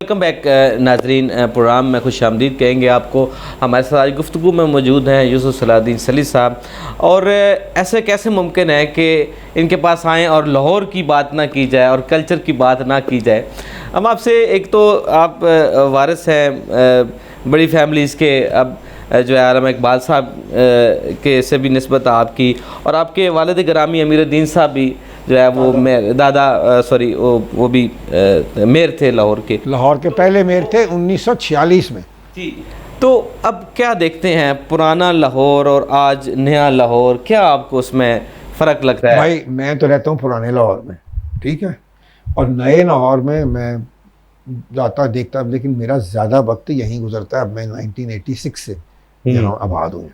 Welcome back नाजरीन। Programme में खुशामदीद कहेंगे आपको। हमारे साथ आज गुफ्तगू में मौजूद हैं यूसुफ सलाहुद्दीन सली साहब। और ऐसे कैसे मुमकिन है कि इनके पास आएँ और लाहौर की बात ना की जाए और कल्चर की बात ना की जाए। हम आपसे, एक तो आप वारिस हैं बड़ी फैमिलीज़ के, अब जो है आलम इकबाल साहब के से भी निस्बत आपकी, और आपके वालिद गिरामी अमीरुद्दीन साहब भी जो है वो मेयर दादा सॉरी वो भी मेयर थे लाहौर के पहले मेयर थे 1946 में। जी। तो अब क्या देखते हैं पुराना लाहौर और आज नया लाहौर, क्या आपको उसमें फ़र्क लगता है? भाई मैं तो रहता हूँ पुराने लाहौर में, ठीक है, और नए लाहौर में मैं जाता देखता, लेकिन मेरा ज़्यादा वक्त यहीं गुजरता है। अब मैं 1986 से यहाँ आबाद हूँ,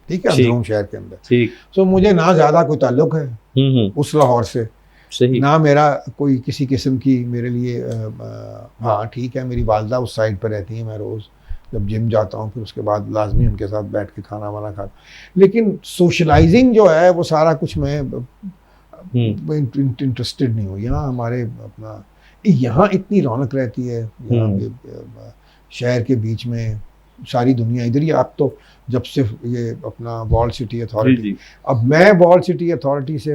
ठीक है, अंदरूम शहर के अंदर। ठीक। तो मुझे ना ज़्यादा कोई ताल्लुक है उस लाहौर से, सही। ना मेरा कोई किसी किस्म की मेरे लिए हाँ ठीक है, मेरी वालदा उस साइड पर रहती है, मैं रोज़ जब जिम जाता हूँ फिर उसके बाद लाजमी उनके साथ बैठ के खाना वाना खाता, लेकिन सोशलाइजिंग जो है वो सारा कुछ मैं इंटरेस्टेड नहीं हूँ। यहाँ हमारे अपना यहाँ इतनी रौनक रहती है, यहाँ शहर के बीच में सारी दुनिया इधर ही। आप तो जब से ये अपना वॉल सिटी अथॉरिटी, अब मैं वॉल सिटी अथॉरिटी से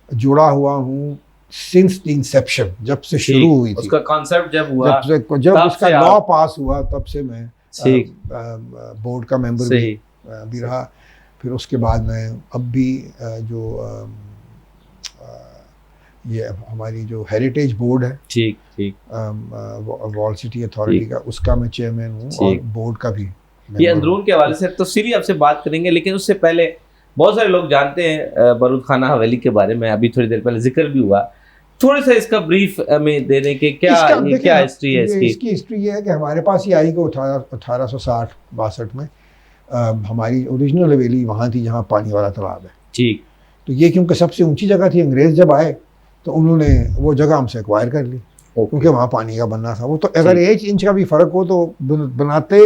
जुड़ा हुआ हूँ सिंस द इंसेप्शन, जब से शुरू हुई थी उसका कॉन्सेप्ट जब हुआ, जब उसका लॉ पास हुआ, तब से मैं बोर्ड का मेंबर भी रहा। फिर उसके बाद मैं अब भी जो ये हमारी जो हेरिटेज बोर्ड है, ठीक ठीक, वॉल सिटी अथॉरिटी का, उसका मैं चेयरमैन हूँ, और बोर्ड का भी। ये अंदरून के हवाले से तो सीरी आपसे बात करेंगे, लेकिन उससे पहले बहुत सारे लोग जानते हैं बारूद खाना हवेली के बारे में, अभी थोड़ी देर पहले जिक्र भी हुआ। थोड़ा सा इसका ब्रीफ में दे दें कि क्या हिस्ट्री है इसकी? इसकी हिस्ट्री ये है कि हमारे पास ये आई को 1860-62 में हमारी ओरिजिनल हवेली वहाँ थी जहाँ पानी वाला तालाब है। ठीक। तो ये क्योंकि सबसे ऊंची जगह थी, अंग्रेज़ जब आए तो उन्होंने वो जगह हमसे एक्वायर कर ली, क्योंकि वहाँ पानी का बनना था। वो तो अगर 1 इंच का भी फ़र्क हो तो बनाते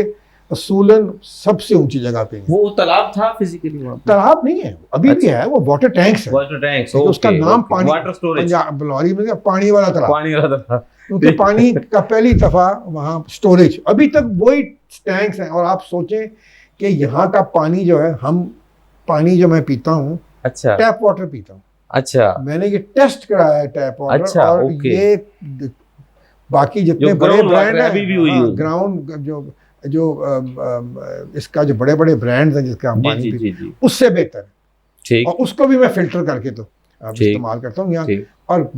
असूलन सबसे ऊंची जगह पे। वो तालाब था फिजिकली वहाँ? तालाब नहीं है, अभी भी है, वो वाटर टैंक्स है। वाटर टैंक्स, तो उसका नाम पानी, वाटर स्टोरेज, बलौरी में पानी वाला तालाब, पानी वाला तालाब, क्योंकि पानी का पहली दफ़ा वहाँ स्टोरेज, अभी तक वही टैंक्स हैं। और आप सोचें कि यहाँ का पानी जो है, हम पानी जो मैं पीता हूँ, अच्छा, टैप वाटर पीता हूँ। अच्छा, मैंने ये टेस्ट कराया है टैप वाटर। अच्छा, और ये बाकी जितने बड़े ब्रांड हैं, ग्राउंड जो इसका जो बड़े बड़े ब्रांड्स हैं जिसका हम पानी पीते, उससे बेहतर है। और उसको भी मैं फिल्टर करके तो इस्तेमाल करता हूँ यहाँ। और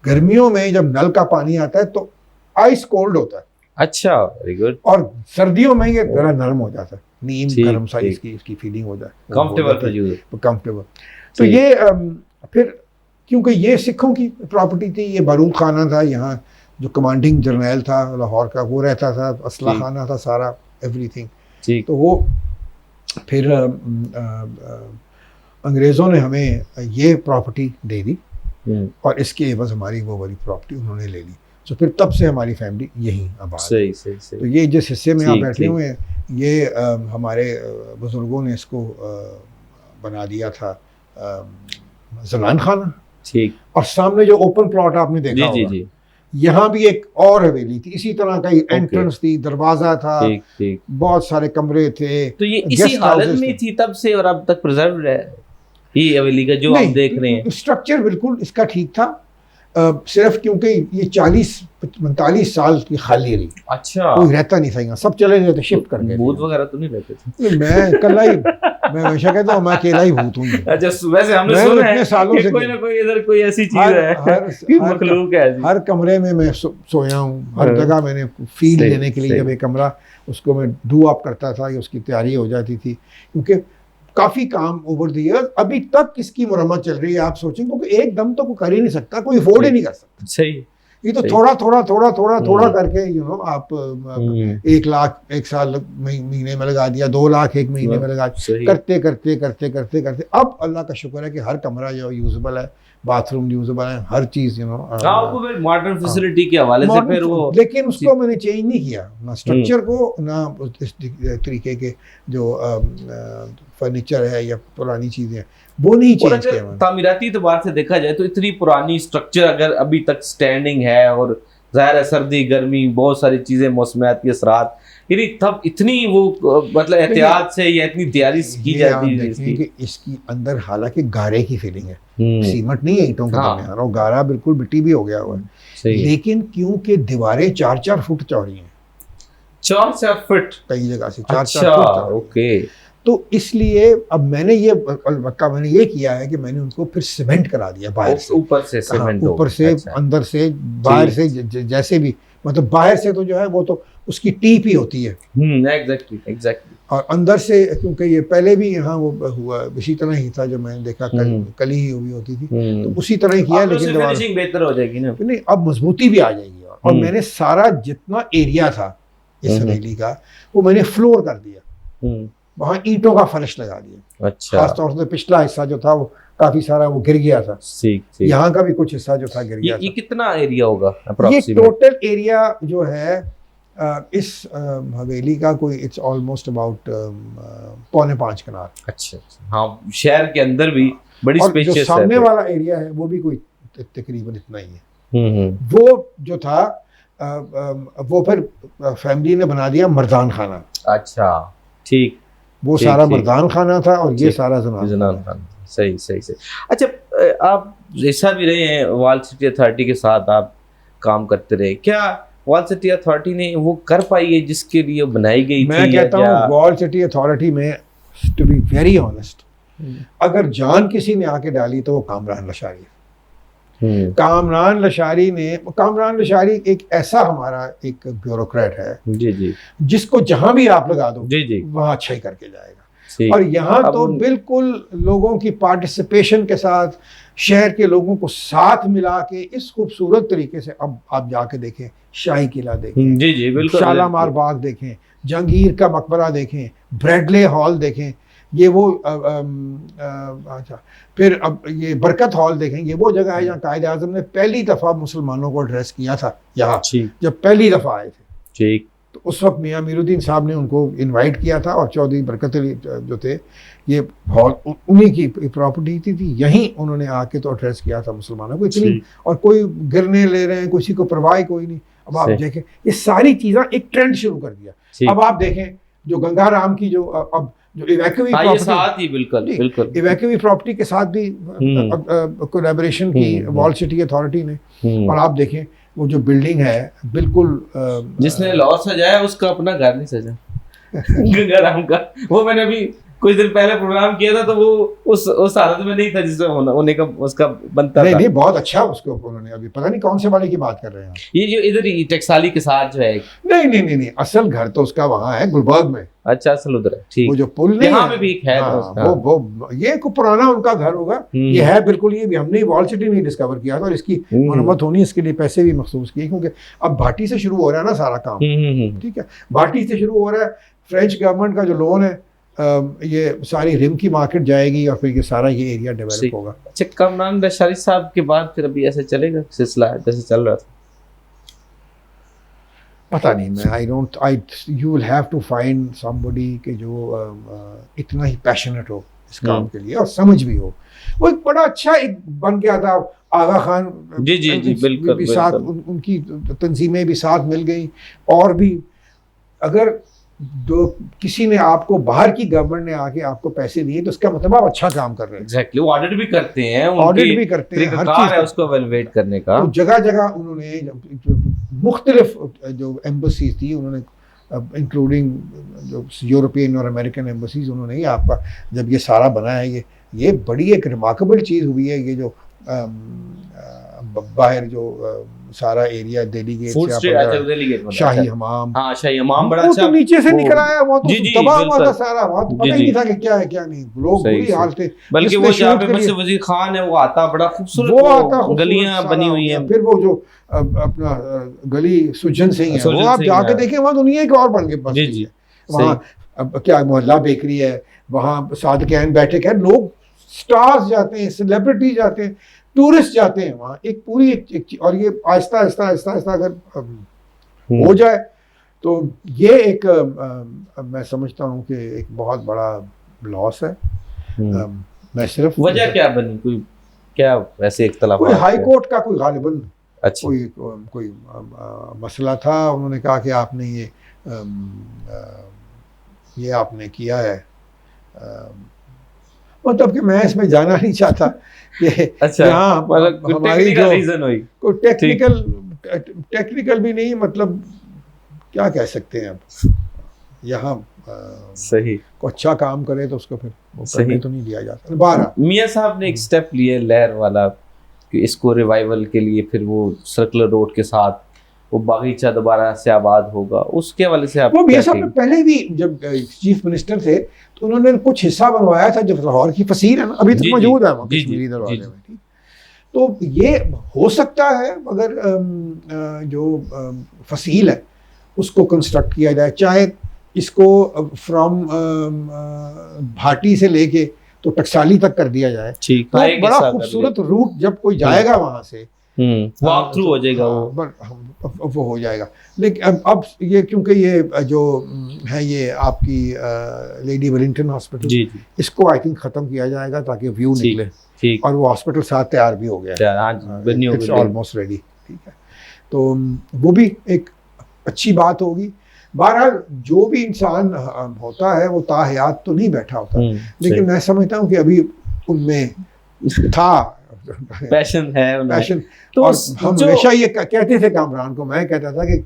गर्मियों में जब नल का पानी आता है तो आइस कोल्ड होता है। अच्छा, वेरी गुड। और सर्दियों में ये जरा नरम हो जाता है, नीम गर्म सा इसकी फीलिंग हो जाए, कंफर्टेबल। तो ये फिर क्योंकि ये सिखों की प्रॉपर्टी थी, ये बारूद खाना था, यहाँ जो कमांडिंग जर्नल था लाहौर का वो रहता था, असला खाना था सारा, एवरीथिंग। तो वो फिर अंग्रेज़ों ने हमें ये प्रॉपर्टी दे दी, और इसके एवज हमारी वो वाली प्रॉपर्टी उन्होंने ले ली। तो फिर तब से हमारी फैमिली यहीं आबाद है। तो ये जिस हिस्से में आप बैठे हुए हैं, ये हमारे बुजुर्गों ने इसको बना दिया था जनान खाना। ठीक। और सामने जो ओपन प्लॉट आपने देखा होगा, यहाँ भी एक और हवेली थी, इसी तरह का एंट्रेंस थी, दरवाजा था, बहुत सारे कमरे थे। तो ये इसी हालत में थी तब से और अब तक प्रिजर्व है ये हवेली का जो आप देख रहे हैं। स्ट्रक्चर बिल्कुल इसका ठीक था, सिर्फ क्योंकि ये 40-45 साल की खाली रही। अच्छा, कोई रहता नहीं था यहाँ, सब चले गए थे, शिफ्ट कर गए। भूत वगैरह तो नहीं रहते थे? मैं अकेला ही, मैं हमेशा कहता हूँ मैं अकेला ही भूत हूँ। अच्छा, वैसे हमने सुना है सालों से कोई ना कोई इधर कोई ऐसी चीज है, मखलूक है। हर कमरे में मैं सोया हूँ, हर जगह मैंने फील लेने के लिए, जब एक कमरा उसको मैं डू अप करता था, या उसकी तैयारी हो जाती थी, क्योंकि काफ़ी काम ओवर द ईयर अभी तक इसकी मुरम्मत चल रही है। आप सोचें, क्योंकि एकदम तो कोई कर ही नहीं सकता, कोई अफोर्ड ही नहीं कर सकता। सही। ये तो थोड़ा करके आप 1 लाख 1 साल महीने में लगा दिया, 2 लाख 1 महीने में लगा, करते अब अल्लाह का शुक्र है कि हर कमरा जो यूजेबल है, बाथरूम यूजेबल है, हर चीज़ वो फिर मॉडर्न फैसिलिटी के हवाले से फिर वो, लेकिन उसको मैंने चेंज नहीं किया, ना स्ट्रक्चर को, ना इस तरीके के जो फर्नीचर है या पुरानी चीज़ें वो नहीं चेंज किया। तामीराती एतबार से देखा जाए तो इतनी पुरानी स्ट्रक्चर अगर अभी तक स्टैंडिंग है, और ज़ाहिर है सर्दी गर्मी बहुत सारी चीज़ें मौसमियात के असरात, यानी तब इतनी वो मतलब एहतियात से या इतनी तैयारी की जाती है कि इसकी अंदर हालांकि गारे की फीलिंग है, सीमेंट नहीं है ईंटों का बना, और गारा बिल्कुल मिट्टी भी हो गया हुआ है, लेकिन क्योंकि दीवारें 4-4 फुट चौड़ी हैं, 4-4 फुट कई जगह से 4-4 फुट, ओके, तो इसलिए अब मैंने ये किया है कि मैंने उनको फिर सीमेंट करा दिया बाहर से, ऊपर से सीमेंट, ऊपर से अंदर से बाहर से, जैसे भी मतलब बाहर से तो जो है वो तो उसकी टीप ही होती है, एग्जैक्टली, और अंदर से क्योंकि ये पहले भी यहाँ वो हुआ इसी तरह ही था, जो मैंने देखा कल ही हुई होती थी, तो उसी तरह ही किया, लेकिन फिनिशिंग बेहतर हो जाएगी ना, नहीं अब मजबूती भी आ जाएगी, और मैंने सारा जितना एरिया था इस हवेली का वो मैंने फ्लोर कर दिया, वहाँ ईंटों का फर्श लगा दिया, अच्छा, खासतौर से पिछला हिस्सा जो था वो काफी सारा वो गिर गया था, यहाँ का भी कुछ हिस्सा जो था गिर गया ये कितना एरिया होगा ये टोटल एरिया जो है इस हवेली का कोई इट्स ऑलमोस्ट अबाउट 4.25 कनाल। अच्छा, हाँ, शहर के अंदर भी बड़ी स्पेशियस है, सामने वाला एरिया है वो भी कोई तकरीबन इतना ही है। वो जो था वो फिर फैमिली ने बना दिया मर्दान खाना। अच्छा, ठीक, वो सारा मर्दान खाना था और ये सारा जनान खाना। सही सही सही। अच्छा, आप जैसा भी रहे हैं वॉल सिटी अथॉरिटी के साथ आप काम करते रहे, क्या वॉल सिटी अथॉरिटी ने वो कर पाई है जिसके लिए बनाई गई थी? मैं कहता हूँ वॉल सिटी अथॉरिटी में, टू बी वेरी ऑनेस्ट, अगर जान किसी ने आके डाली तो वो कामरान लशारी है। कामरान लशारी एक ऐसा हमारा एक ब्यूरोक्रेट है जी जी, जिसको जहां भी आप लगा दो जी जी वहां अच्छा ही करके जाएगा। और यहाँ तो बिल्कुल लोगों की पार्टिसिपेशन के साथ, शहर के लोगों को साथ मिला के इस खूबसूरत तरीके से, अब आप जाके देखें शाही किला देखें, जी जी बिल्कुल, शालामार बाग देखें, जहांगीर का मकबरा देखें, ब्रैडले हॉल देखें, ये वो अच्छा, फिर अब ये बरकत हॉल देखें, ये वो जगह है जहाँ कायद आज़म ने पहली दफ़ा मुसलमानों को एड्रेस किया था, यहाँ जब पहली दफ़ा आए थे। ठीक, तो उस वक्त मियाँ अमीरुद्दीन साहब ने उनको इनवाइट किया था, और चौधरी बरकत अली जो थे, ये हॉल उन्हीं की प्रॉपर्टी थी, यहीं उन्होंने आके तो एड्रेस किया था मुसलमानों को इतनी, और कोई गिरने ले रहे हैं, किसी को परवाह कोई नहीं। अब आप देखें ये सारी चीज़ें एक ट्रेंड शुरू कर दिया। अब आप देखें जो गंगाराम की जो अब जो इवैक्यूएट प्रॉपर्टी, बिल्कुल इवैक्यूएट प्रॉपर्टी के साथ भी कोलैबोरेशन की वॉल सिटी अथॉरिटी ने, और आप देखें वो जो बिल्डिंग है बिल्कुल जिसने लॉ सजाया उसका अपना घर नहीं सजा गंगाराम का। वो मैंने अभी कुछ दिन पहले प्रोग्राम किया था, तो वो उस हालत में नहीं था जिसमें होने का उसका बनता था। नहीं बहुत अच्छा उसको उन्होंने, अभी पता नहीं कौन से वाले की बात कर रहे हैं ये जो इधर ही टकसाली के साथ जो है। नहीं असल घर तो उसका वहाँ है गुलबर्ग में। अच्छा, असल उधर है, ठीक। वो जो पुल नहीं यहाँ पे भी है, वो ये को पुराना उनका घर होगा, ये है बिल्कुल। ये भी हमने वॉल सिटी नहीं डिस्कवर किया था, और इसकी मरम्मत होनी, इसके लिए पैसे भी मखसूस किए, क्योंकि अब भाटी से शुरू हो रहा है ना सारा काम, ठीक है, भाटी से शुरू हो रहा है। फ्रेंच गवर्नमेंट का जो लोन है, ये सारी रिम की मार्केट जाएगी, और फिर ये सारा ये एरिया डेवलप होगा। अच्छा, कामरान लशारी साहब के बाद फिर अभी ऐसे चलेगा सिलसिला जैसे चल रहा था? पता नहीं, मैं you will have to find somebody के जो इतना ही पैशनेट हो इस काम के लिए, और समझ भी हो। वो एक बड़ा अच्छा एक बन गया था, आगा खान जी जी जी बिल्कुल, साथ उनकी तंजीमें भी साथ मिल गई, और भी अगर किसी ने आपको, बाहर की गवर्नमेंट ने आके आपको पैसे दिए, तो उसका मतलब आप अच्छा काम कर रहे हैं। एग्जैक्टली, वो ऑडिट भी करते हैं, ऑडिट भी करते हैं, हर चीज है उसको एवेलुएट करने का। तो जगह जगह उन्होंने मुख्तलिफ जो एम्बसीज थी, उन्होंने इंक्लूडिंग जो यूरोपियन और अमेरिकन एम्बसीज, उन्होंने ही आपका जब ये सारा बना है, ये बड़ी एक रिमार्केबल चीज़ हुई है। ये जो बाहर जो सारा एरिया दिल्ली गेट से शाही हमाम, हाँ शाही हमाम बड़ा अच्छा, तो नीचे से निकल आया, वो तो तबाह हुआ था सारा, वहाँ तो पता ही नहीं था कि क्या है क्या नहीं, लोग बुरी हाल थे। बल्कि वो जहाँ पे मस्जिद वजीर खान है, वो आता बड़ा खूबसूरत, वो आता गलियां बनी हुई हैं। फिर वो जो अपना गली सुजन सिंह है, वो आप जाके देखें, वहाँ दुनिया के और बन गए। वहाँ क्या मोहल्ला बेकरी है, वहाँ सादकैन बैठक है, लोग स्टार्स जाते हैं, सेलिब्रिटी जाते हैं, टूरिस्ट जाते हैं वहाँ, एक पूरी एक और ये आहिस्ता आहिस्ता आहिस्ता आहिस्ता अगर हो जाए तो ये एक मैं समझता हूँ कि एक बहुत बड़ा लॉस है। मैं सिर्फ वजह क्या बनी, कोई क्या वैसे इख्तलाफ, कोई हाई कोर्ट का कोई गालिबन अच्छा कोई मसला था, उन्होंने कहा कि आपने ये आपने किया है, मतलब कि मैं इसमें जाना नहीं चाहता कि अच्छा, यहाँ हमारी जो रीजन हुई कोई टेक्निकल भी नहीं, मतलब क्या कह सकते हैं अब, यहाँ सही को अच्छा काम करे तो उसको फिर वो करने तो नहीं दिया जाता। 12 मियाँ साहब ने एक स्टेप लिए लहर वाला कि इसको रिवाइवल के लिए, फिर वो सर्कुलर रोड के साथ वो बागीचा दोबारा से आबाद होगा, उसके हवाले से आप वो मियाँ साहब ने पहले भी जब चीफ मिनिस्टर थे तो उन्होंने कुछ हिस्सा बनवाया था, जब लाहौर की फसील है ना अभी तक मौजूद है वहाँ कश्मीरी दरवाजे में, ठीक। तो ये हो सकता है अगर जो फसील है उसको कंस्ट्रक्ट किया जाए, चाहे इसको फ्रॉम भाटी से लेके तो टकसाली तक कर दिया जाए, तो बड़ा खूबसूरत रूट जब कोई जाएगा वहां से वॉक थ्रू हो जाएगा, वो हो जाएगा। लेकिन अब ये क्योंकि ये जो है ये आपकी लेडी वेलिंगटन हॉस्पिटल, इसको आई थिंक ख़त्म किया जाएगा ताकि व्यू निकले, और वो हॉस्पिटल साथ तैयार भी हो गया, इट्स ऑलमोस्ट रेडी, ठीक है। तो वो भी एक अच्छी बात होगी। बहरहाल जो भी इंसान होता है वो ताहयात तो नहीं बैठा होता, लेकिन मैं समझता हूँ कि अभी उनमें था पैशन है, पैशन। तो और हम हमेशा ये कहते थे कामरान को, मैं कहता था कि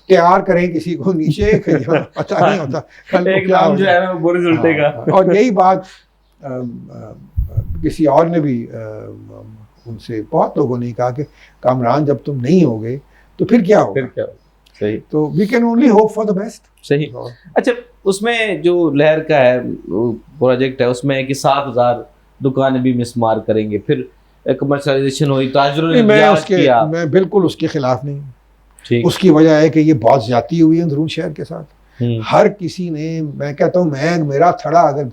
तैयार करें किसी को नीचे, पता नहीं होता कल एक नाम जो है ना वो उल्टेगा। और यही बात किसी और ने भी उनसे बहुत लोगों ने कहा कि कामरान जब तुम नहीं होगे तो फिर क्या होगा, सही। तो we can only hope for the best, सही। अच्छा, उसमें जो लहर का है प्रोजेक्ट है उसमें है कि 7,000 दुकानें भी मिसमार करेंगे, फिर कमर्शलाइजेशन हुई, मैं बिल्कुल उसके खिलाफ नहीं। उसकी वजह है कि ये बहुत ज्यादती हुई है अंदरून शहर के साथ। हर किसी ने, मैं कहता हूँ मेरा थड़ा अगर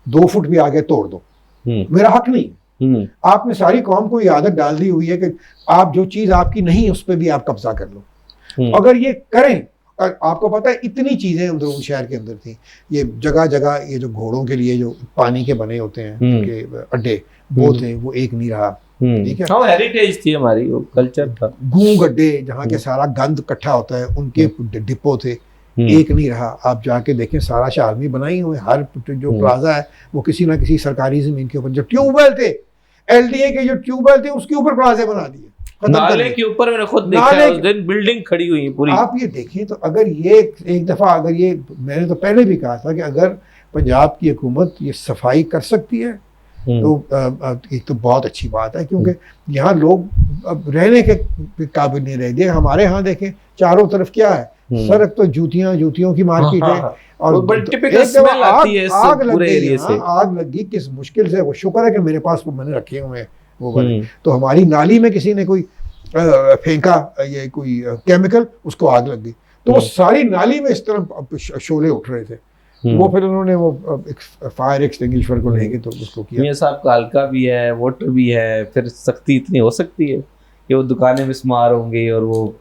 2 फुट भी आगे तोड़ दो, मेरा हक नहीं। आपने सारी कौम को ये आदत डाल दी हुई है कि आप जो चीज आपकी नहीं उस पर भी आप कब्जा कर लो। अगर ये करें, आपको पता है इतनी चीजें अंदरून शहर के अंदर थी, ये जगह जगह ये जो घोड़ों के लिए जो पानी के बने होते हैं के अड्डे, वो थे, वो एक नहीं रहा, ठीक है। हाँ, हेरिटेज थी हमारी, वो कल्चर था। गूं गड्ढे जहाँ के सारा गंद इकट्ठा होता है, उनके डिपो थे, एक नहीं रहा। आप जाके देखें सारा शहर में बनाई हुए, हर जो प्लाजा है वो किसी ना किसी सरकारी जमीन के ऊपर, जो ट्यूबवेल थे, LDA के जो ट्यूबवेल थे उसके ऊपर प्लाजे बना दिए, नाले के ऊपर। मैंने खुद देखा उस दिन बिल्डिंग खड़ी हुई है पूरी। आप ये देखें तो अगर ये एक दफा, अगर ये, मैंने तो पहले भी कहा था कि अगर पंजाब की हुकूमत ये सफाई कर सकती है तो एक तो बहुत अच्छी बात है, क्योंकि यहाँ लोग अब रहने के काबिल नहीं रह गए। हमारे यहाँ देखें चारों तरफ क्या है, सड़क तो जूतियों की मार्केट है, और आग लगी किस मुश्किल से। वो शुक्र है कि मेरे पास वो मैंने रखे हुए हैं वो बने। तो हमारी नाली में किसी ने कोई फेंका ये कोई केमिकल, उसको आग लग गई, तो वो सारी नाली में इस तरह शोले उठ रहे थे। वो फिर उन्होंने वो फायर एक्सटिंग्विशर को लेके तो उसको किया। मियां साहब का हल्का भी है, वोटर भी है, फिर सख्ती इतनी हो सकती है कि वो दुकानें मिसमार होंगी, और वो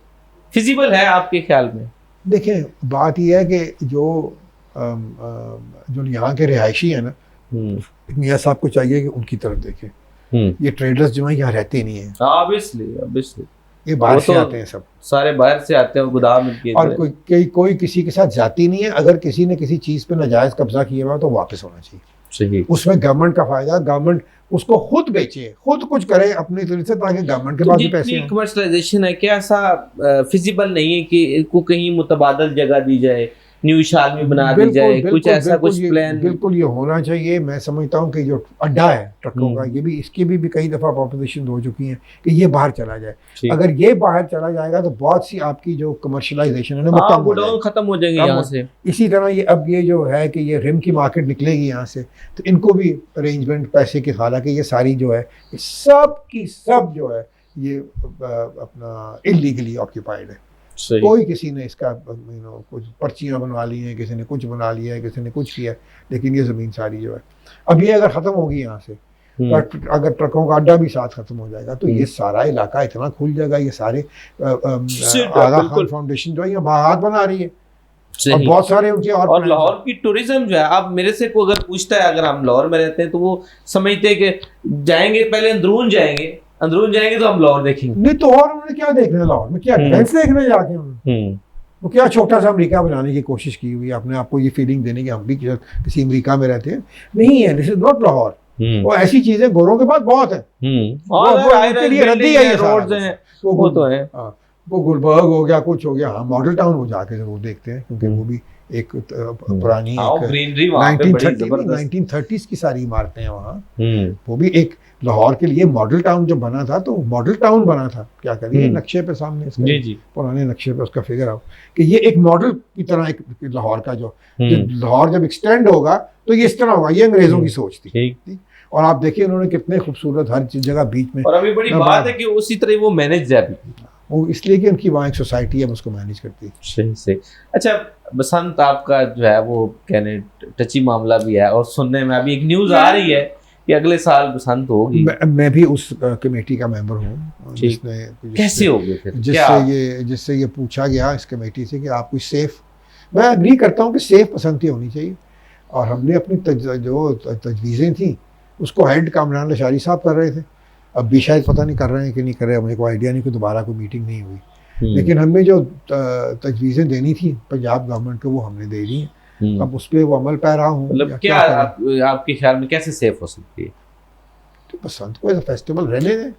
फिजिबल है आपके ख्याल में? देखें, बात यह है कि जो यहाँ के रिहायशी है ना, मियां साहब को चाहिए कि उनकी तरफ देखें। ये ट्रेडर्स जो है यहाँ रहते नहीं है, ऑब्वियसली ये बाहर से आते हैं, सब सारे बाहर से आते हैं, गोदाम और कोई किसी के साथ जाती नहीं है। अगर किसी ने किसी चीज पे नाजायज कब्जा किया हुआ तो वापस होना चाहिए। उसमें गवर्नमेंट का फायदा, गवर्नमेंट उसको खुद बेचे, खुद कुछ करे अपनी तरफ से, ताकि गवर्नमेंट के पास भी पैसे हैं। कमर्शलाइजेशन है क्या ऐसा फिजिबल नहीं है कि इसको कहीं मुतबादल जगह दी जाए, न्यू शालमी बना दी जाए, कुछ ऐसा कुछ प्लान? बिल्कुल ये होना चाहिए। मैं समझता हूँ कि जो अड्डा है ट्रकों का, ये भी, इसकी भी कई दफ़ा प्रॉपोजिशन हो चुकी है कि ये बाहर चला जाए। अगर ये बाहर चला जाएगा तो बहुत सी आपकी जो कमर्शलाइजेशन है ना वो खत्म हो जाएगी यहाँ से। इसी तरह ये अब ये जो है कि ये रिम की मार्केट निकलेगी यहाँ से, तो इनको भी अरेंजमेंट पैसे की, हालांकि ये सारी जो है सब की सब जो है ये अपना इलीगली ऑक्यूपाइड है। कोई किसी ने इसका कुछ पर्चियाँ बनवा ली हैं, किसी ने कुछ बना लिया है, किसी ने कुछ किया, लेकिन ये ज़मीन सारी जो है अब ये अगर ख़त्म होगी यहाँ से अगर ट्रकों का अड्डा भी साथ खत्म हो जाएगा तो ये सारा इलाका इतना खुल जाएगा। ये सारे आगा खान फाउंडेशन जो है ये बागात बना रही है और बहुत सारे उनके और लाहौर की टूरिज्म जो है, आप मेरे से को अगर पूछता है, अगर हम लाहौर में रहते हैं तो वो समझते हैं कि जाएंगे पहले अंदरून जाएंगे तो हम लाहौर देखेंगे। नहीं तो और उन्होंने क्या देखना लाहौर में, क्या डिफेंस देखने जाके उन्होंने वो क्या छोटा सा अमेरिका बनाने की कोशिश की हुई, अपने आपको ये फीलिंग देने की हम भी किसी अमेरिका में रहते हैं, नहीं है। This is not Lahore. वो ऐसी चीजें गोरों के पास बहुत है, उनके लिए रद्दी है, वो तो है। वो गुलबर्ग हो गया, कुछ हो गया, हाँ मॉडल टाउन वो जाके जरूर देखते हैं क्योंकि वो भी एक पुरानी 1930s की सारी इमारतें हैं वहाँ। वो भी एक लाहौर के लिए मॉडल टाउन जो बना था, तो मॉडल टाउन बना था, क्या करिए नक्शे पे सामने इसके पुराने नक्शे पे उसका फिगर आओ कि ये एक मॉडल की तरह एक लाहौर का जो लाहौर जब एक्सटेंड होगा तो ये इस तरह होगा। ये अंग्रेजों की सोच थी और आप देखिए उन्होंने कितने खूबसूरत हर जगह बीच में, और अभी बड़ी बात है कि उसी तरह वो मैनेज है वो, इसलिए कि उनकी वहाँ एक सोसाइटी है उसको मैनेज करती है। सही। अच्छा बसंत, आपका जो है वो कहने टची मामला भी है और सुनने में अभी एक न्यूज़ आ रही है कि अगले साल बसंत होगी। मैं भी उस कमेटी का मेंबर हूँ जिसने कैसे होगी फिर, जिससे ये पूछा गया इस कमेटी से कि आप कोई सेफ, मैं एग्री करता हूँ कि सेफ बसंती होनी चाहिए और हमने अपनी जो तजवीज़ें थी उसको हेड कामरान लशारी साहब कर रहे थे। अब भी शायद पता नहीं कर रहे हैं कि नहीं कर रहे, मुझे कोई आइडिया नहीं कि दोबारा कोई मीटिंग नहीं हुई, लेकिन हमें जो तजवीज़ें देनी थी पंजाब गवर्नमेंट को वो हमने दे दी हैं। अब उस पर वो अमल पैरा हूँ। मतलब क्या आपके ख्याल में कैसे सेफ हो सकती है? तो बसंत को एज अ फेस्टिवल रहने दें,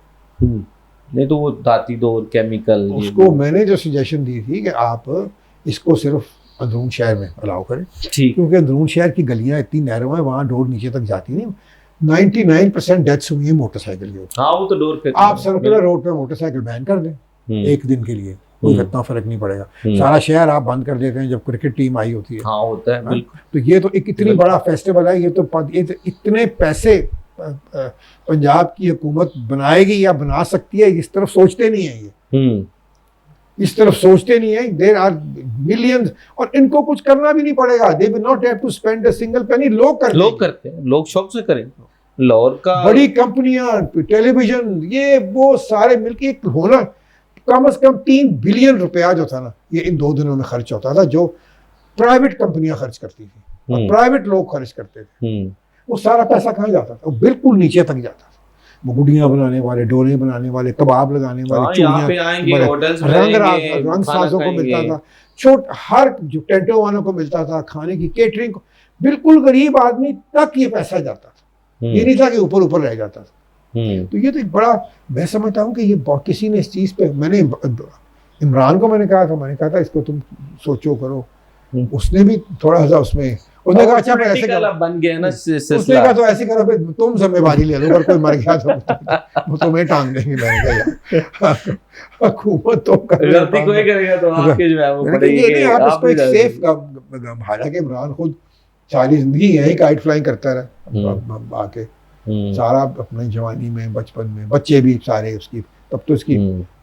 नहीं तो वो दाती दौर केमिकल, उसको मैंने जो सजेशन दी थी कि आप इसको सिर्फ अंदरून शहर में अलाउ करें, क्योंकि अंदरून शहर की गलियाँ इतनी नैरो हैं, वहाँ डोर नीचे तक जाती नहीं। 99% डेथ्स हुई है मोटरसाइकिल के ऊपर। हाँ वो तो डोर पे आप सर्कुलर रोड पे मोटरसाइकिल बैन कर दें एक दिन के लिए, कोई इतना फर्क नहीं पड़ेगा। सारा शहर आप बंद कर देते हैं जब क्रिकेट टीम आई होती है। हाँ होता है बिल्कुल। तो ये तो एक इतनी बड़ा फेस्टिवल है, ये तो इतने पैसे पंजाब की हुकूमत बनाएगी या बना सकती है, इस तरफ सोचते नहीं है ये, इस तरफ सोचते नहीं है। देयर आर मिलियंस और इनको कुछ करना भी नहीं पड़ेगा। They will not have to spend a single penny. लोग करते हैं, लोग शौक से करें। लाहौर का बड़ी कंपनियां, टेलीविजन, ये वो सारे मिलके एक होना, कम से कम 3 बिलियन रुपया जो था ना, ये इन 2 दिनों में खर्च होता था, जो प्राइवेट कंपनियां खर्च करती थी और प्राइवेट लोग खर्च करते थे। वो सारा पैसा कहाँ जाता था? वो बिल्कुल नीचे तक जाता था। वो गुड़ियाँ बनाने वाले, डोरे बनाने वाले, कबाब लगाने वाले, रंग साजों को मिलता था, हर जो टेंटों वालों को मिलता था, खाने की केटरिंग को, बिल्कुल गरीब आदमी तक ये पैसा जाता था। ये नहीं था कि ऊपर ऊपर रह जाता था। तो ये तो एक बड़ा, मैं समझता हूँ कि ये किसी ने इस चीज पे, मैंने इमरान को मैंने कहा था इसको तुम सोचो करो, उसने भी थोड़ा सा उसमें उसने कहा अच्छा ऐसे बन गया ना, उसने कहा तो ऐसे करो, तुम जिम्मेवारी ले लो, अगर कोई मर गया तो तुम्हें टांग देंगे। मैंने कहा हुकूमत तो गलती कोई करेगा तो आपके जो है वो पड़ेगी। आप इसको एक सेफ, हालांकि इमरान खुद सारी जिंदगी यही काइट फ्लाइंग करता रहा आके, सारा अपनी जवानी में, बचपन में, बच्चे भी सारे उसकी, तब तो इसकी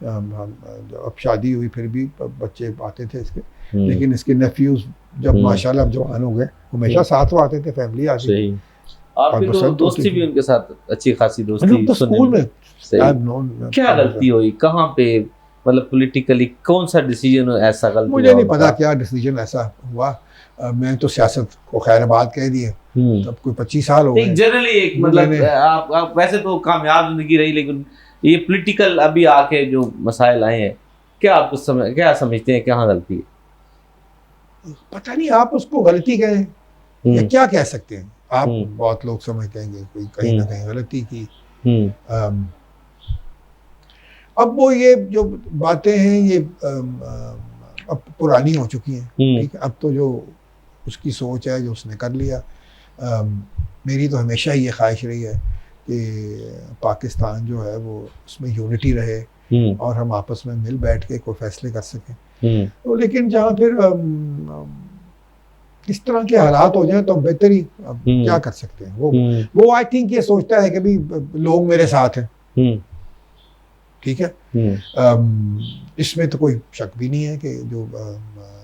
अब शादी हुई फिर भी बच्चे आते थे इसके, लेकिन इसके नेफ्यूज जब माशाल्लाह जवान हो गए, हमेशा साथ वो आते थे, फैमिली आती थी। आपकी तो दोस्ती भी उनके साथ अच्छी खासी दोस्ती तो स्कूल में। क्या गलती हुई, कहाँ पे, मतलब पॉलिटिकली कौन सा डिसीजन ऐसा गलती? मुझे नहीं पता क्या डिसीजन ऐसा हुआ। मैं तो सियासत को खैराबाद कह दिए, तब कोई 25 साल हो गए। जनरली एक मतलब आप वैसे तो कामयाब जिंदगी रही, लेकिन ये पॉलिटिकल अभी आके जो मसाइल आए हैं, क्या आप क्या समझते हैं कहाँ गलती है? पता नहीं, आप उसको गलती कहें या क्या कह सकते हैं आप। बहुत लोग समझ कहेंगे कोई कहीं ना कहीं गलती की। अब वो ये जो बातें हैं ये अब पुरानी हो चुकी हैं, ठीक है। अब तो जो उसकी सोच है, जो उसने कर लिया। मेरी तो हमेशा ये ख्वाहिश रही है कि पाकिस्तान जो है वो उसमें यूनिटी रहे और हम आपस में मिल बैठ के कोई फैसले कर सकें। तो लेकिन जहाँ फिर इस तरह के हालात हो जाए तो बेहतर ही, अब क्या कर सकते हैं। वो आई थिंक ये सोचता है कि भाई लोग मेरे साथ हैं, ठीक है। इसमें तो कोई शक भी नहीं है कि जो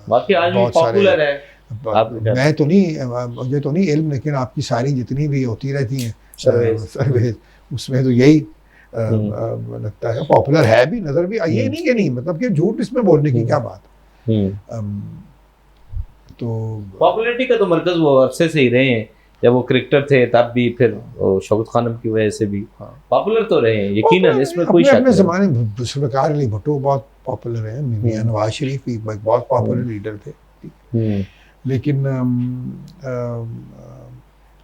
बाकी आज भी पॉपुलर है। मैं तो नहीं, मुझे तो नहीं इल्म, लेकिन आपकी सारी जितनी भी होती रहती हैं सर्वेज, उसमें तो यही लगता है पॉपुलर है भी, नजर भी ये नहीं कि नहीं, मतलब कि झूठ इसमें बोलने की क्या बात। तो पॉपुलैरिटी का तो मरकज वो अरसे से ही रहे हैं, जब वो क्रिकेटर थे तब भी, फिर शौकत खानम की वजह से भी पॉपुलर तो रहे हैं, यकीनन, इसमें कोई शक नहीं। अपने ज़माने में जुल्फ़िकार अली भुट्टो बहुत पॉपुलर हैं, मियां नवाज शरीफ भी बहुत पॉपुलर लीडर थे, लेकिन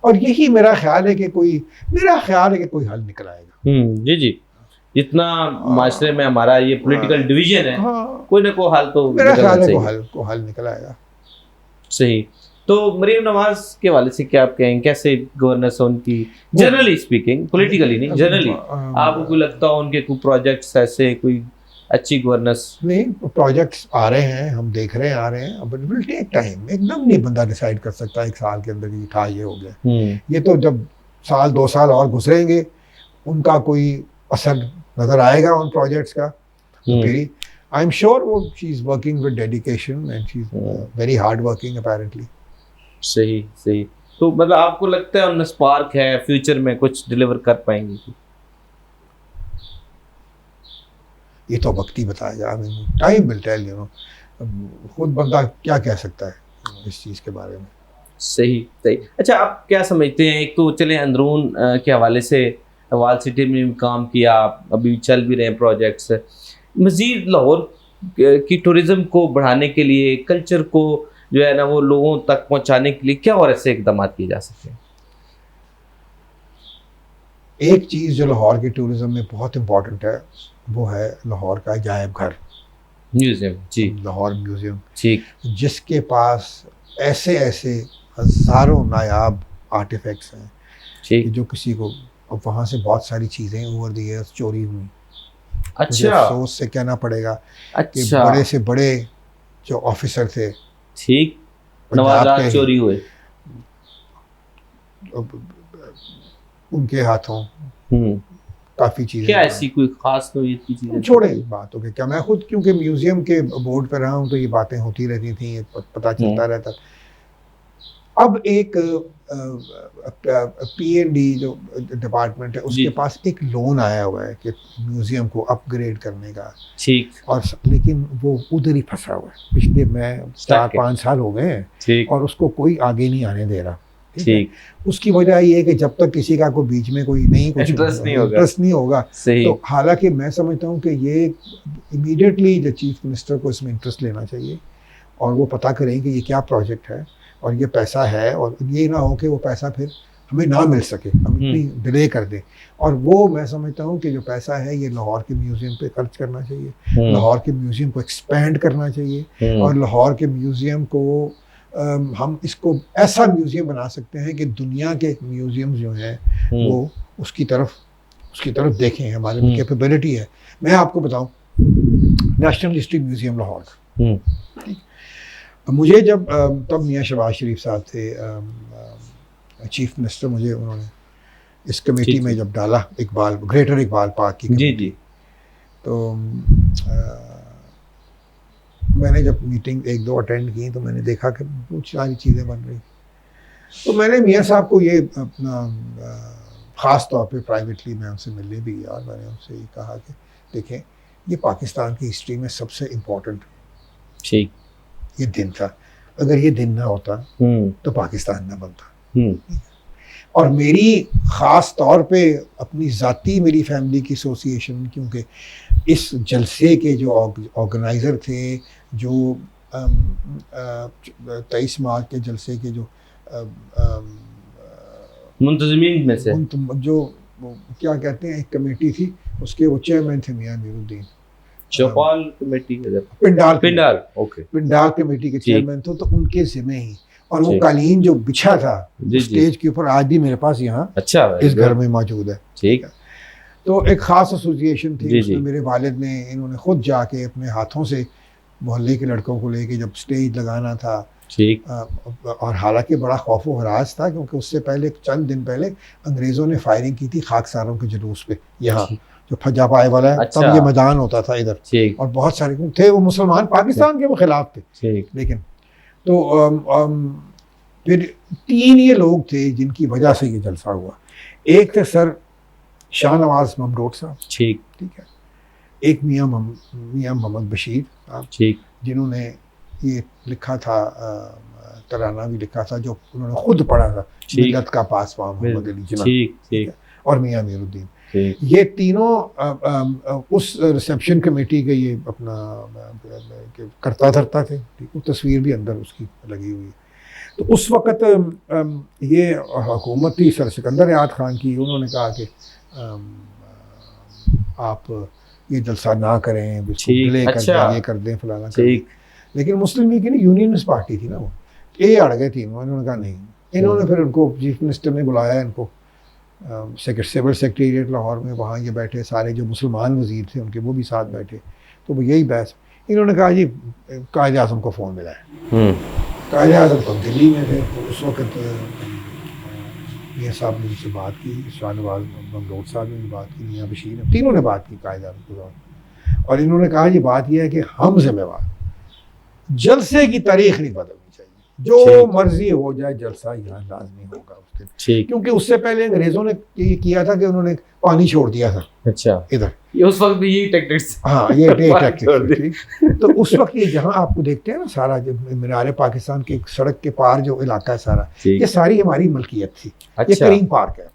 और यही मेरा ख्याल है कि कोई हल निकल आएगा। जी जी, जितना माशरे में हमारा ये पॉलिटिकल डिवीजन है, कोई ना कोई हल तो मेरा ख्याल है को हल निकल आएगा। सही। तो मरीम नवाज के वाले से क्या आप कहेंगे, कैसे गवर्नेंस है उनकी, जनरली स्पीकिंग, पॉलिटिकली नहीं, जनरली आपको कोई लगता हो उनके कोई प्रोजेक्ट्स ऐसे, कोई अच्छी गवर्नेंस? नहीं, प्रोजेक्ट्स आ रहे हैं, हम देख रहे हैं, आ रहे हैं, अब इट विल टेक टाइम। एकदम नहीं बंदा डिसाइड कर सकता एक साल के अंदर कि था ये हो गया। ये तो जब साल 2 साल और गुजरेंगे, उनका कोई असर नजर आएगा उन प्रोजेक्ट्स का, तो फिर आई एम श्योर वो she is working with dedication and she is very hard working apparently. सही सही। तो मतलब आपको लगता है उनमें स्पार्क है, फ्यूचर में कुछ डिलीवर कर पाएंगे? ये तो वक्त ही बताएगा, टाइम विल टेल, खुद बंदा क्या कह सकता है इस चीज़ के बारे में। सही सही। अच्छा, आप क्या समझते हैं, एक तो चले अंदरून के हवाले से वाल सिटी में भी काम किया, अभी चल भी रहे हैं प्रोजेक्ट्स, मज़ीद लाहौर की टूरिज़्म को बढ़ाने के लिए, कल्चर को जो है ना वो लोगों तक पहुंचाने के लिए क्या और ऐसे इकदाम किए जा सकते हैं? एक चीज़ जो लाहौर की टूरिज़्म में बहुत इम्पोर्टेंट है, वो है लाहौर का अजायब घर, म्यूज़ियम। जी, लाहौर म्यूज़ियम, ठीक, जिसके पास ऐसे ऐसे हज़ारों नायाब आर्टिफैक्ट्स हैं, ठीक, जो किसी को, अब वहाँ से बहुत सारी चीज़ें ओवर द ईयर्स चोरी हुई। अच्छा, अफसोस से कहना पड़ेगा कि बड़े से बड़े जो ऑफिसर थे, ठीक, नवाज़ात चोरी हुए, उनके हाथों काफ़ी चीज़ें। क्या ऐसी कोई खास नोयत की चीज़ें? छोड़े इस बातों के, क्या मैं खुद क्योंकि म्यूज़ियम के बोर्ड पर रहा हूँ तो ये बातें होती रहती थी, पता चलता रहता। अब एक P&D जो डिपार्टमेंट है, उसके पास एक लोन आया हुआ है कि म्यूज़ियम को अपग्रेड करने का, ठीक, और लेकिन वो उधर ही फंसा हुआ है, पिछले 4-5 साल हो गए हैं, और उसको कोई आगे नहीं आने दे रहा। ठीक, उसकी वजह ये है कि जब तक किसी का कोई बीच में कोई नहीं, कुछ इंटरेस्ट नहीं होगा, तो हालांकि मैं समझता हूँ कि ये इमीडिएटली जो चीफ मिनिस्टर को इसमें इंटरेस्ट लेना चाहिए, और वो पता करें कि ये क्या प्रोजेक्ट है और ये पैसा है, और ये ना हो कि वो पैसा फिर हमें ना मिल सके, हम इतनी डिले कर दें। और वो मैं समझता हूँ कि जो पैसा है ये लाहौर के म्यूज़ियम पे खर्च करना चाहिए, लाहौर के म्यूज़ियम को एक्सपेंड करना चाहिए, और लाहौर के म्यूज़ियम को हम इसको ऐसा म्यूज़ियम बना सकते हैं कि दुनिया के म्यूज़ियम जो हैं वो उसकी तरफ देखें, हमारे में कैपेबिलिटी है। मैं आपको बताऊं, नेशनल हिस्ट्री म्यूज़ियम लाहौर का, मुझे जब तब मियाँ शहबाज शरीफ साहब थे चीफ मिनिस्टर, मुझे उन्होंने इस कमेटी में जब डाला, ग्रेटर इकबाल पार्क की, जी, तो मैंने जब मीटिंग 1-2 अटेंड की तो मैंने देखा कि बहुत सारी चीज़ें बन रही, तो मैंने मियाँ साहब को ये अपना ख़ास तौर पे प्राइवेटली मैं उनसे मिलने भी गया, और मैंने उनसे ये कहा कि देखें, ये पाकिस्तान की हिस्ट्री में सबसे इम्पोर्टेंट, ठीक, ये दिन था, अगर ये दिन ना होता तो पाकिस्तान ना बनता। और मेरी ख़ास तौर पे अपनी ज़ाती, मेरी फैमिली की एसोसिएशन, क्योंकि इस जलसे के जो ऑर्गेनाइज़र थे, जो 23 मार्च के जलसे के जो मुंतज़मीन में से जो क्या कहते हैं, एक कमेटी थी, उसके वो चेयरमैन थे मियाँ मीरुद्दीन, चौपाल कमेटी, पिंडाल कमेटी के चेयरमैन थे, तो उनके ज़िम्मे ही, और वो कालीन जो बिछा था स्टेज के ऊपर आज भी मेरे पास यहाँ, अच्छा, इस घर में मौजूद है। ठीक, तो एक ख़ास एसोसिएशन थी, उसमें मेरे वालिद ने, इन्होंने खुद जाके अपने हाथों से मोहल्ले के लड़कों को लेके जब स्टेज लगाना था, ठीक, और हालांकि बड़ा खौफ व हरास था, क्योंकि उससे पहले चंद दिन पहले अंग्रेज़ों ने फायरिंग की थी खाकसारों के जुलूस पे, यहाँ जो फजा पाए वाला है, अच्छा, तब ये मैदान होता था इधर, और बहुत सारे थे वो मुसलमान पाकिस्तान के वो खिलाफ थे, लेकिन तो फिर 3 ये लोग थे जिनकी वजह से ये जलसा हुआ। एक थे सर शाहनवाज ममडोट साहब, ठीक है। एक मियाँ मोहम्मद बशीर साहब, ठीक, जिन्होंने ये लिखा था, तराना भी लिखा था, जो उन्होंने खुद पढ़ा था, मिल्लत का पासवान मोहम्मद अली जिन्ना, ठीक है, और मियाँ अमीरुद्दीन। ये तीनों उस रिसेप्शन कमेटी के ये अपना करता धरता थे, ठीक, तस्वीर भी अंदर उसकी लगी हुई है। तो उस वक़्त ये हुकूमत थी सर सिकंदर याद खान की, उन्होंने कहा कि आप ये जलसा ना करें, डिले कर दें, ये कर दें, फलाना कर दें। लेकिन मुस्लिम लीग की ना यूनियनिस्ट पार्टी थी ना वो, ये अड़ गए थी, इन्होंने कहा नहीं। इन्होंने फिर उनको चीफ मिनिस्टर ने बुलाया, इनको सिविल सेक्रेटेरिएट लाहौर में, वहाँ ये बैठे सारे जो मुसलमान वज़ीर थे उनके, वो भी साथ बैठे। तो वो यही बहस, इन्होंने कहा जी कायद आज़म को फ़ोन मिलाए। कायद आज़म तो दिल्ली में थे, तो उस वक्त मियाँ साहब ने उनसे बात की, शाहनवाज ममडोट साहब ने भी बात की, मियाँ बशीर ने, तीनों ने बात की कायद आज़म को, और इन्होंने कहा जी बात यह है कि हम जिम्मेवार, जलसे की तारीख नहीं बदलनी चाहिए, जो मर्जी हो जाए, जलसा यहाँ लाजमी होगा उस दिन, क्योंकि उससे पहले अंग्रेजों ने ये किया था कि उन्होंने पानी छोड़ दिया था। अच्छा, इधर ये उस वक्त भी यही टैक्टिक्स, हाँ ये टैक्टिक्स। तो उस वक्त ये जहाँ आपको देखते हैं ना, सारा जो मीनार पाकिस्तान के सड़क के पार जो इलाका है सारा, ये सारी हमारी मलकियत थी। ये करीम पार्क है।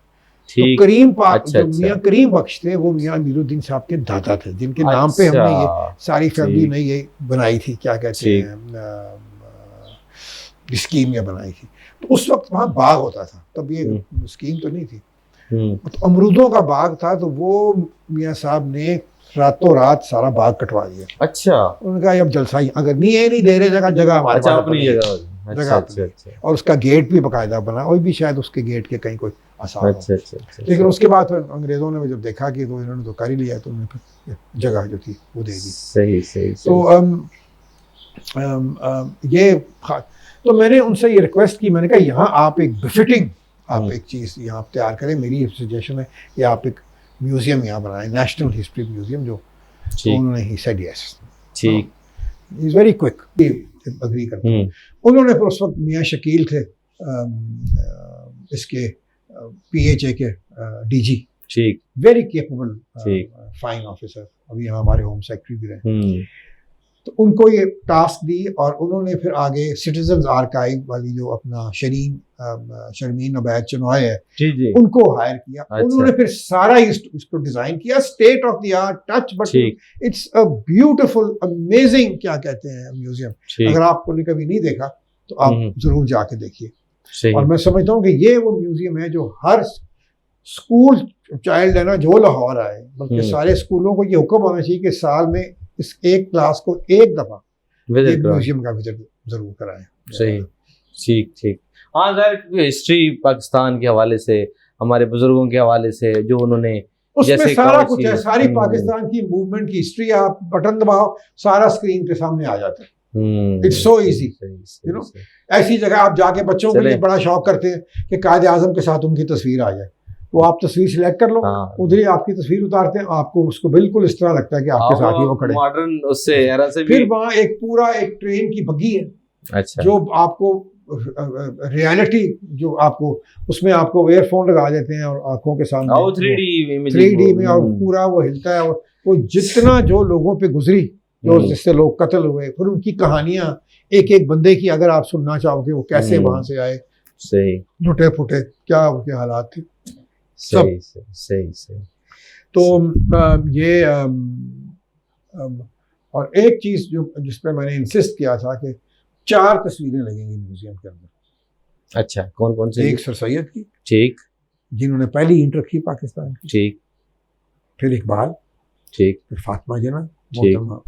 तो करीम पार्क जो मियाँ करीम बख्श थे, वो मियाँ अमीरुद्दीन साहब के दादा थे, जिनके नाम पे हमने ये सारी फैमिली ने ये बनाई थी, क्या कहते हैं, स्कीम ये बनाई थी। तो उस वक्त वहाँ बाग होता था, तब ये स्कीम तो नहीं थी। तो अमरूदों का बाग था, तो वो मियाँ साहब ने रातों रात सारा बाग कटवा दिया। अच्छा, उन्होंने कहा अब जलसा ही, अगर नहीं दे रहे जगह हमारे पास अपनी जगह, और उसका गेट भी बाकायदा बना, और भी शायद उसके गेट के कहीं कोई आसार हो। लेकिन उसके बाद अंग्रेजों ने जब देखा कि तो इन्होंने तो कर ही लिया, तो उन्होंने फिर जगह जो थी वो दे दी। सही। तो मैंने उनसे ये रिक्वेस्ट की, मैंने कहा यहाँ आप एक बिफिटिंग आप एक चीज़ यहाँ तैयार करें, मेरी सजेशन है कि आप एक म्यूज़ियम यहाँ बनाएं, नेशनल हिस्ट्री म्यूज़ियम, जो उन्होंने ही सेड यस, ठीक, इज़ वेरी क्विक, अग्री करते हैं। उन्होंने फिर उस वक्त मियाँ शकील थे, इसके PHA के DG, ठीक, वेरी केपेबल फाइन ऑफिसर, अभी यहाँ हमारे होम सेक्रेटरी भी रहे। तो उनको ये टास्क दी, और उन्होंने फिर आगे सिटीजन्स आर्काइव वाली जो अपना शर्मीन अबैद चनोय है, उनको हायर किया। उन्होंने फिर सारा इसको डिजाइन किया, state of the art, touch but it's a beautiful amazing, क्या कहते हैं, म्यूजियम। अगर आपको कभी नहीं देखा तो आप जरूर जाके देखिए। और मैं समझता हूँ कि ये वो म्यूजियम है जो हर स्कूल चाइल्ड है ना, जो लाहौर आए, बल्कि सारे स्कूलों को ये हुक्म होना चाहिए कि साल में इस एक क्लास को एक दफा म्यूजियम का विजिट जरूर कराएं। सही, ठीक। हाँ, अगर हिस्ट्री पाकिस्तान के हवाले से, हमारे बुजुर्गों के हवाले से, जो उन्होंने उसमें सारा कुछ है, सारी पाकिस्तान की मूवमेंट की हिस्ट्री, आप बटन दबाओ सारा स्क्रीन के सामने आ जाता है। It's so easy, you know. ऐसी जगह आप जाके बच्चों के लिए बड़ा शौक करते हैं कि कायद आज़म के साथ उनकी तस्वीर आ जाए, तो आप तस्वीर सिलेक्ट कर लो, उधर ही आपकी तस्वीर उतारते हैं, आपको उसको बिल्कुल इस तरह लगता है कि आपके साथ ही वो खड़े मॉडर्न उससे एरा से भी। फिर वहाँ एक पूरा एक ट्रेन की बग्गी है, अच्छा, जो आपको रियलिटी, जो आपको उसमें आपको एयरफोन लगा देते हैं और आंखों के सामने 3D में, और पूरा वो हिलता है, और वो जितना जो लोगों पे गुजरी, जो जिससे लोग कत्ल हुए, फिर उनकी कहानियां, एक एक बंदे की अगर आप सुनना चाहोगे, वो कैसे वहां से आए, सही लुटे फुटे, क्या उनके हालात थे, सही। तो ये और एक चीज जो जिस पे मैंने इंसिस्ट किया था कि 4 तस्वीरें लगेंगी म्यूजियम के अंदर। अच्छा, कौन से? एक सर सैयद की, ठीक, जिन्होंने पहली इंट रखी पाकिस्तान की, ठीक, फिर इकबाल, ठीक, फिर फातिमा जिन्ना,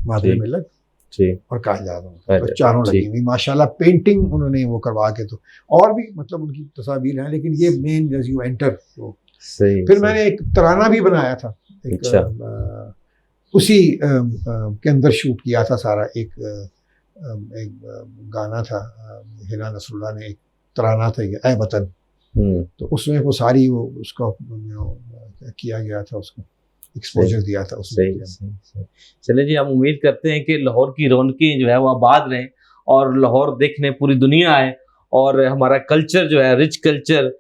मादरे मिल्लत, ठीक, और कायद आज़म, तो चारों लगी हुई माशाल्लाह। पेंटिंग उन्होंने वो करवा के, तो और भी मतलब उनकी तस्वीर हैं, लेकिन ये मेन एज यू एंटर, तो सही। फिर मैंने एक तराना भी बनाया था, उसी के अंदर शूट किया था सारा, एक गाना था, हिना नसरुल्लाह ने एक तराना था, ये ऐ वतन, तो उसमें वो सारी वो उसका किया गया था, उसको एक्सपोजर दिया था उसमें। चलिए जी, हम उम्मीद करते हैं कि लाहौर की रौनकें जो है वो आबाद रहें, और लाहौर देखने पूरी दुनिया आए, और हमारा कल्चर जो है, रिच कल्चर,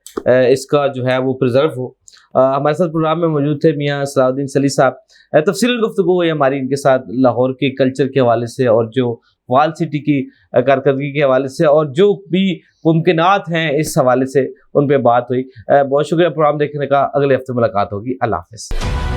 इसका जो है वो प्रिजर्व हो। हमारे साथ प्रोग्राम में मौजूद थे मियाँ सलाहुद्दीन सली साहब। तफसीलन गुफ्तगू हुई हमारी इनके साथ लाहौर के कल्चर के हवाले से और जो वाल सिटी की कारकर्दगी के हवाले से और जो भी मुमकिनात हैं इस हवाले से उन पर बात हुई। बहुत शुक्रिया प्रोग्राम देखने का। अगले हफ्ते मुलाकात होगी। अल्लाह हाफ़िज़।